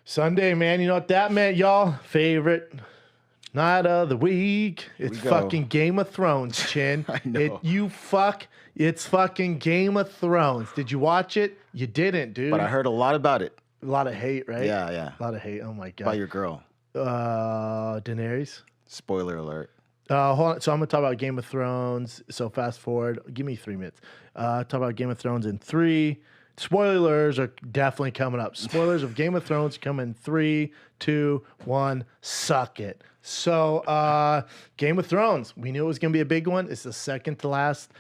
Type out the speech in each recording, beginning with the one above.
Sunday, man. You know what that meant, y'all? Favorite night of the week. It's fucking Game of Thrones, Chin. I know. It's fucking Game of Thrones. Did you watch it? You didn't, dude. But I heard a lot about it. A lot of hate, right? Yeah, yeah. A lot of hate. Oh my god. By your girl. Daenerys. Spoiler alert. Hold on. So I'm gonna talk about Game of Thrones. So fast forward. Give me 3 minutes. Talk about Game of Thrones in 3. Spoilers are definitely coming up. Spoilers of Game of Thrones come in 3, 2, 1. Suck it. So Game of Thrones. We knew it was gonna be a big one. It's the second to last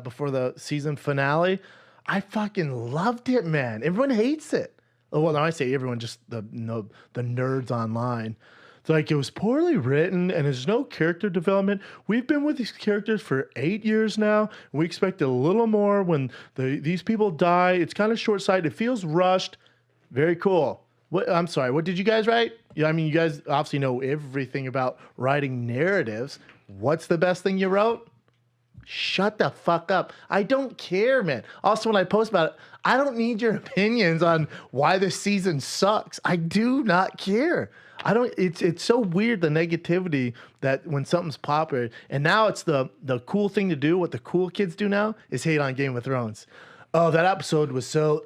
before the season finale. I fucking loved it, man. Everyone hates it. Well, no, I say everyone, just the nerds online. It's like it was poorly written and there's no character development. We've been with these characters for 8 years now. We expected a little more when these people die. It's kind of short-sighted. It feels rushed. Very cool. I'm sorry. What did you guys write? Yeah, I mean, you guys obviously know everything about writing narratives. What's the best thing you wrote? Shut the fuck up. I don't care, man. Also, when I post about it, I don't need your opinions on why this season sucks. I do not care. It's so weird, the negativity that when something's popular, and now it's the cool thing to do, what the cool kids do now is hate on Game of Thrones. Oh, that episode was so,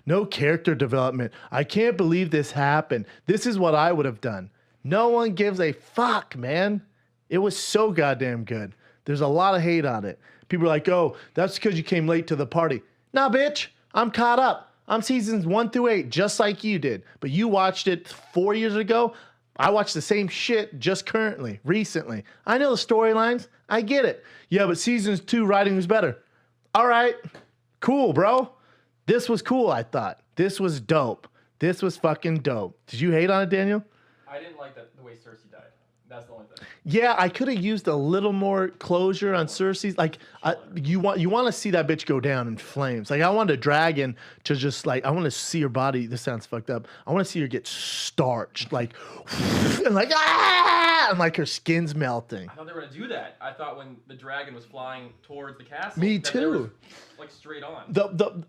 no character development. I can't believe this happened. This is what I would have done. No one gives a fuck, man. It was so goddamn good. There's a lot of hate on it. People are like, oh, that's because you came late to the party. Nah, bitch, I'm caught up. I'm seasons 1 through 8, just like you did. But you watched it 4 years ago. I watched the same shit just recently. I know the storylines. I get it. Yeah, but seasons 2 writing was better. All right, cool, bro. This was cool, I thought. This was dope. This was fucking dope. Did you hate on it, Daniel? I didn't like the way Cersei died. That's the only thing. Yeah, I could have used a little more closure on Cersei's. Like, you want to see that bitch go down in flames. Like, I want a dragon to just like, I want to see her body. This sounds fucked up. I want to see her get starched, like, and like and like her skin's melting. I thought they were gonna do that. I thought when the dragon was flying towards the castle. Me too. Like straight on.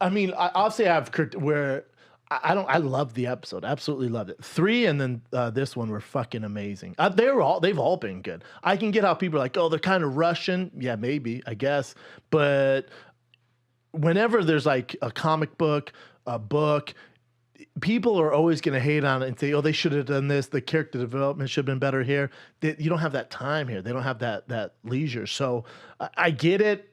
I mean, obviously I have where. I loved the episode. Absolutely loved it. 3 and then this one were fucking amazing. They've all been good. I can get how people are like, oh, they're kind of Russian. Yeah, maybe, I guess. But whenever there's like a comic book, a book, people are always going to hate on it and say, oh, they should have done this. The character development should have been better here. You don't have that time here. They don't have that leisure. So I get it.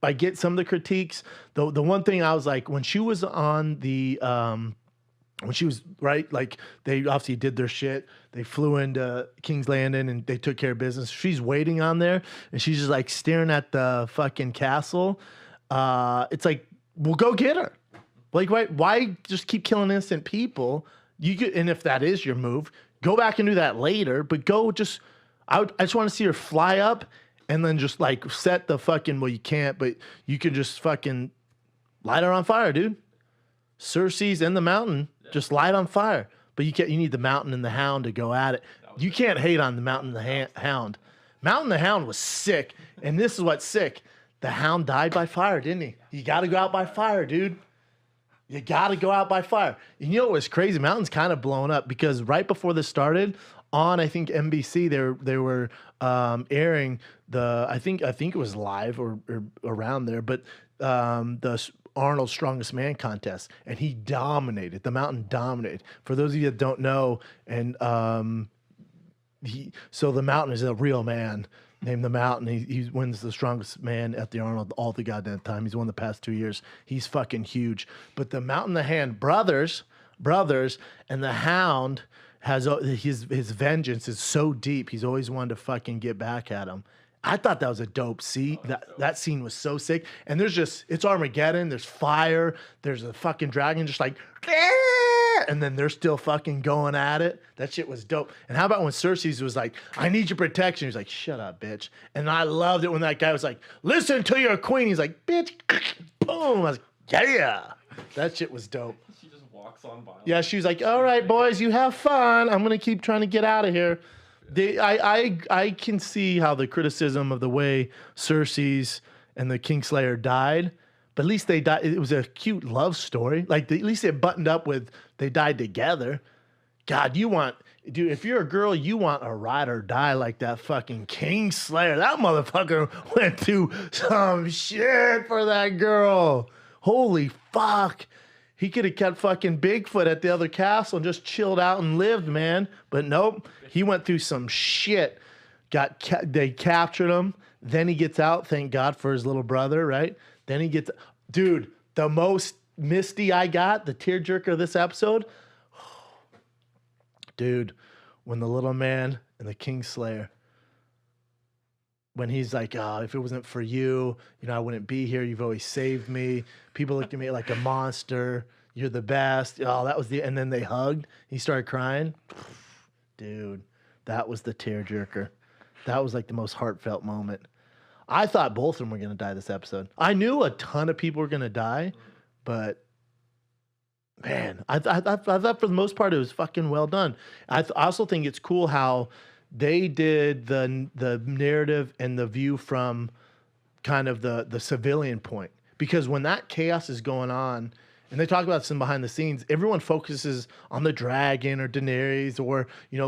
I get some of the critiques. The one thing I was like, when she was on the, when she was, right, like they obviously did their shit. They flew into King's Landing and they took care of business. She's waiting on there and she's just like staring at the fucking castle. It's like, well, go get her. Like, why just keep killing innocent people? And if that is your move, go back and do that later, but go just, I just want to see her fly up and then just like set the fucking, well, you can't, but you could just fucking light her on fire, dude. Cersei's in the mountain, just light on fire. But you need the mountain and the hound to go at it. You can't hate on the mountain and the hound. Mountain and the hound was sick. And this is what's sick. The hound died by fire, didn't he? You got to go out by fire, dude. You got to go out by fire. And you know what was crazy? Mountain's kind of blown up because right before this started, on I think NBC they were airing I think it was live or around there, but the Arnold's Strongest Man contest, and he dominated. The Mountain dominated. For those of you that don't know, and so the Mountain is a real man named the Mountain. He wins the Strongest Man at the Arnold all the goddamn time. He's won the past 2 years. He's fucking huge. But the Mountain and the Hand brothers, and the Hound has his vengeance is so deep. He's always wanted to fucking get back at him. I thought that was a dope scene. That scene was so sick. And it's Armageddon. There's fire. There's a fucking dragon just like, and then they're still fucking going at it. That shit was dope. And how about when Cersei's was like, I need your protection. He's like, shut up, bitch. And I loved it when that guy was like, listen to your queen. He's like, bitch, boom. I was like, yeah. That shit was dope. She just walks on by. Yeah, she was like, all right, boys, you have fun. I'm going to keep trying to get out of here. I can see how the criticism of the way Cersei's and the Kingslayer died, But at least they died. It was a cute love story. Like at least it buttoned up with they died together. God, dude, if you're a girl, you want a ride or die like that fucking Kingslayer. That motherfucker went through some shit for that girl. Holy fuck. He could have kept fucking Bigfoot at the other castle and just chilled out and lived, man. But nope, he went through some shit. They captured him. Then he gets out. Thank God for his little brother, right? Then he gets, dude, the most misty I got, the tearjerker of this episode. Dude, when the little man and the Kingslayer, when he's like, oh, if it wasn't for you, I wouldn't be here. You've always saved me. People looked at me like a monster. You're the best. Oh, that was and then they hugged. He started crying. Dude, that was the tearjerker. That was like the most heartfelt moment. I thought both of them were going to die this episode. I knew a ton of people were going to die, but man, I thought for the most part it was fucking well done. I also think it's cool how they did the narrative and the view from kind of the civilian point. Because when that chaos is going on, and they talk about some behind the scenes, everyone focuses on the dragon or Daenerys or,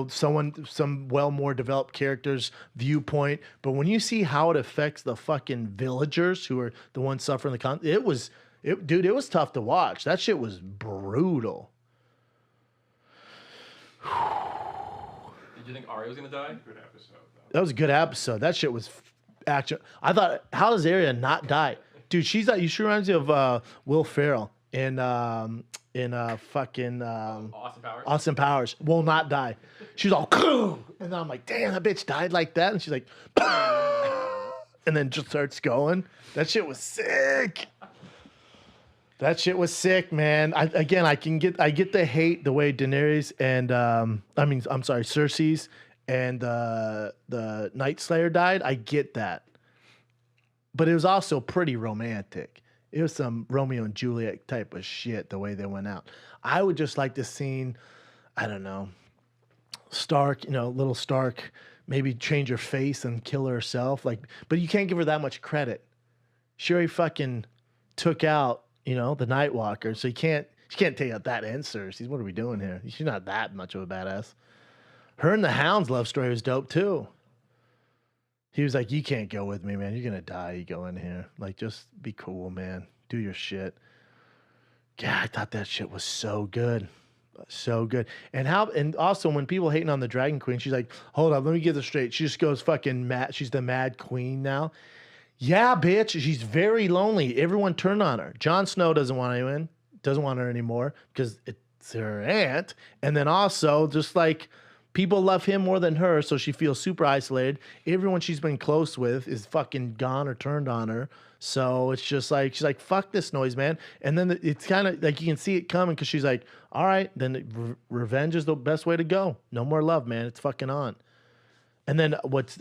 some more developed character's viewpoint. But when you see how it affects the fucking villagers who are the ones suffering it was tough to watch. That shit was brutal. Did you think Arya was gonna die? Good episode, though. That was a good episode. That shit was action. I thought, how does Arya not die? Dude, she reminds me of Will Ferrell in fucking Austin Powers. Austin Powers. Will not die. She's all, and then I'm like, damn, that bitch died like that. And she's like, and then just starts going. That shit was sick. That shit was sick, man. I get the hate the way Daenerys and Cersei's and the Night Slayer died. I get that, but it was also pretty romantic. It was some Romeo and Juliet type of shit the way they went out. I would just like to see, I don't know, Stark, little Stark, maybe change her face and kill herself. But you can't give her that much credit. She already fucking took out, the Night Walker, so she can't take out that and Cersei. What are we doing here? She's not that much of a badass. Her and the Hound's love story was dope too. He was like, you can't go with me, man. You're gonna die. You go in here. Just be cool, man. Do your shit. Yeah, I thought that shit was so good. So good. And also when people hating on the Dragon Queen, she's like, hold on, let me get this straight. She just goes fucking mad. She's the Mad Queen now. Yeah, bitch. She's very lonely. Everyone turned on her. Jon Snow doesn't want her anymore because it's her aunt. And then also just people love him more than her, so she feels super isolated. Everyone she's been close with is fucking gone or turned on her. So it's just she's like, fuck this noise, man. And then it's kind of you can see it coming because she's like, all right, then revenge is the best way to go. No more love, man. It's fucking on. And then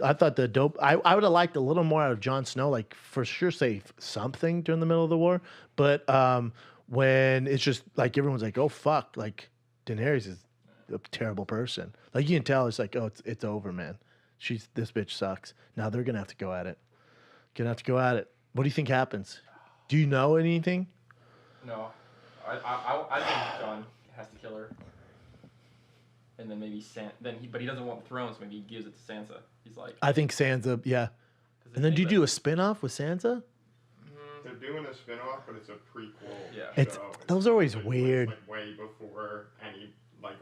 I thought the dope, I would have liked a little more out of Jon Snow, for sure say something during the middle of the war. But when it's just everyone's like, oh, fuck, Daenerys is a terrible person. You can tell it's it's over, man. This bitch sucks. Now they're going to have to go at it. What do you think happens? Do you know anything? No. I think Jon has to kill her. And then maybe but he doesn't want the throne, so maybe he gives it to Sansa. He's like, I think Sansa, yeah. And then do you do a spin-off with Sansa? They're doing a spin-off, but it's a prequel. Yeah. Those are always weird. Way before any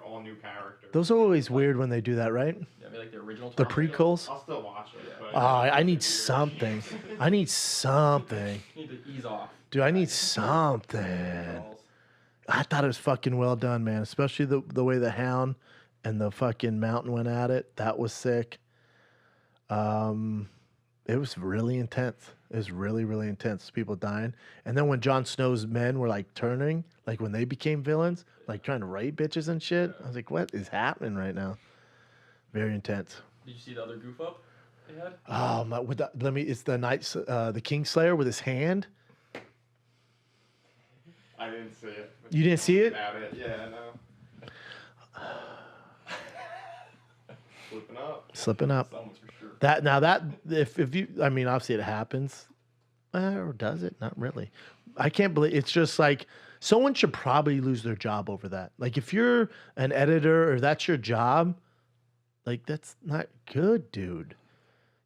all new characters. Those are always weird when they do that, right? Yeah, maybe the original. The prequels. I'll still watch it. But I need something. I need something. You need to ease off. Dude, I need something. I thought it was fucking well done, man. Especially the way the Hound and the fucking Mountain went at it. That was sick. It was really intense. It was really, really intense. People dying. And then when Jon Snow's men were turning, when they became villains, trying to rape bitches and shit, I was like, what is happening right now? Very intense. Did you see the other goof up they had? Oh my! It's the the Kingslayer with his hand. I didn't see it. You didn't see it? About it. Yeah, no. Slipping up. Someone's for sure. If you, obviously it happens, or does it? Not really. I can't believe it's just like someone should probably lose their job over that. Like if you're an editor or that's your job, like that's not good, dude.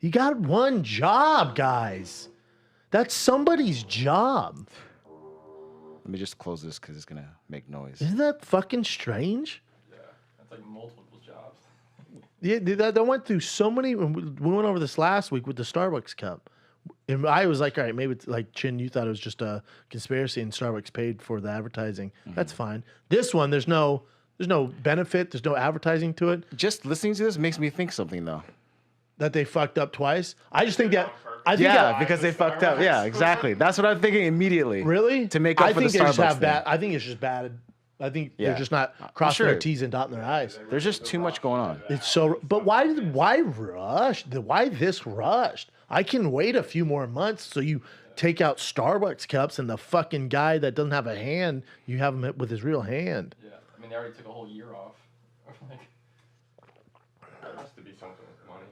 You got one job, guys. That's somebody's job. Let me just close this because it's gonna make noise. Isn't that fucking strange? Yeah, that's like multiple jobs. Yeah, that went through so many. We went over this last week with the Starbucks cup. And I was like, all right, maybe it's like Chin, you thought it was just a conspiracy and Starbucks paid for the advertising. That's fine. This one, there's no benefit. There's no advertising to it. Just listening to this makes me think something though. That they fucked up twice. I just think that. I think Yeah, that, because they fucked up. Yeah, exactly. That's what I'm thinking immediately. really To make up I for think the they just Starbucks have thing. bad. I think it's just bad. I think they're Yeah. just not crossing their sure. T's and dotting their I's. There's just too much going on. It's so. But why rush? Why this rushed? I can wait a few more months so you take out Starbucks cups and the fucking guy that doesn't have a hand, you have him with his real hand. Yeah, I mean they already took a whole year off. Like, There has to be something with money.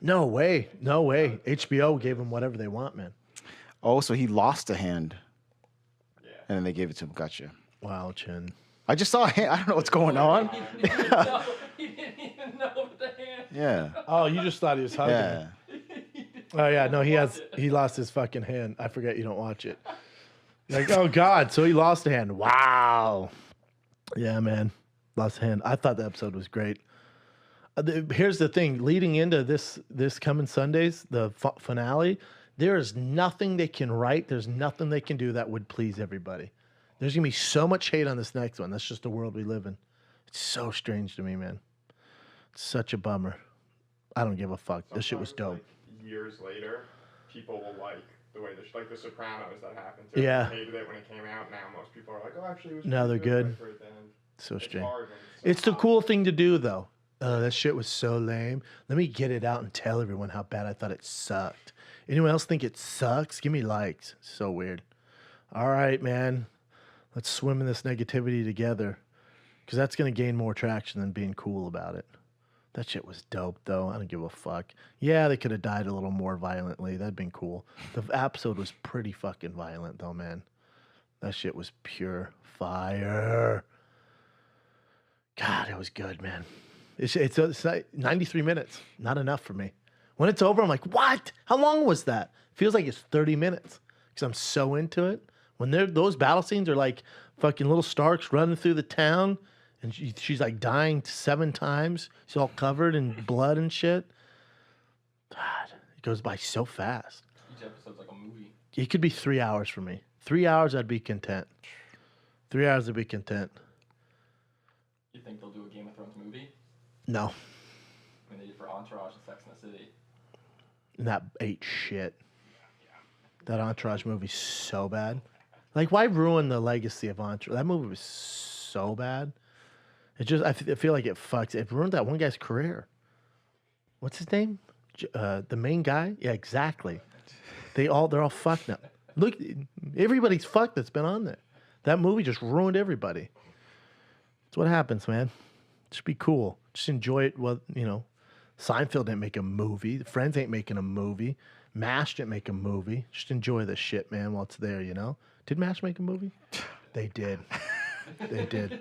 No way. No way. HBO gave him whatever they want, man. Oh, so he lost a hand, Yeah. and then they gave it to him. Gotcha. Wow, Chin. I just saw a hand. I don't know what's going on. he didn't even know. He didn't even know with the hand. Yeah. Oh, you just thought he was hugging. Yeah. Oh yeah, no, he lost his fucking hand. I forget you don't watch it. Like, oh God, so he lost a hand. Wow. Yeah, man. Lost a hand. I thought the episode was great. Here's the thing, leading into this coming Sundays, the finale, there is nothing they can write, there's nothing they can do that would please everybody. There's gonna be so much hate on this next one. That's just the world we live in. It's so strange to me, man. It's such a bummer. I don't give a fuck. This shit was Sometimes, dope. Like, years later, people will like the way like the Sopranos that happened to. Yeah. They hated it when it came out. Now most people are like, oh, actually, it was Now pretty they're good. Wait for it to end. So It's strange. hard when It's the so cool thing to do, though. That shit was so lame. Let me get it out and tell everyone how bad I thought it sucked. Anyone else think it sucks? Give me likes. So weird. All right, man. Let's swim in this negativity together. Because that's going to gain more traction than being cool about it. That shit was dope, though. I don't give a fuck. Yeah, they could have died a little more violently. That'd been cool. The episode was pretty fucking violent, though, man. That shit was pure fire. God, it was good, man. It's like 93 minutes. Not enough for me. When it's over, I'm like, what? How long was that? Feels like it's 30 minutes because I'm so into it. When those battle scenes are like fucking little Starks running through the town and she's like dying 7 times. She's all covered in blood and shit. God, it goes by so fast. Each episode's like a movie. It could be 3 hours for me. 3 hours, I'd be content. 3 hours, I'd be content. You think they'll do a Game of Thrones movie? No. I mean, they did for Entourage and Sex and the City. And that ate shit. That Entourage movie's so bad. Like, why ruin the legacy of Entourage? That movie was so bad. It just, I feel like it fucks. It ruined that one guy's career. What's his name? The main guy? Yeah, exactly. They're all fucked now. Look, everybody's fucked that's been on there. That movie just ruined everybody. That's what happens, man. Just be cool. Just enjoy it. Well, you know, Seinfeld didn't make a movie. Friends ain't making a movie. MASH didn't make a movie. Just enjoy the shit, man, while it's there, you know? Did MASH make a movie? They did. They did.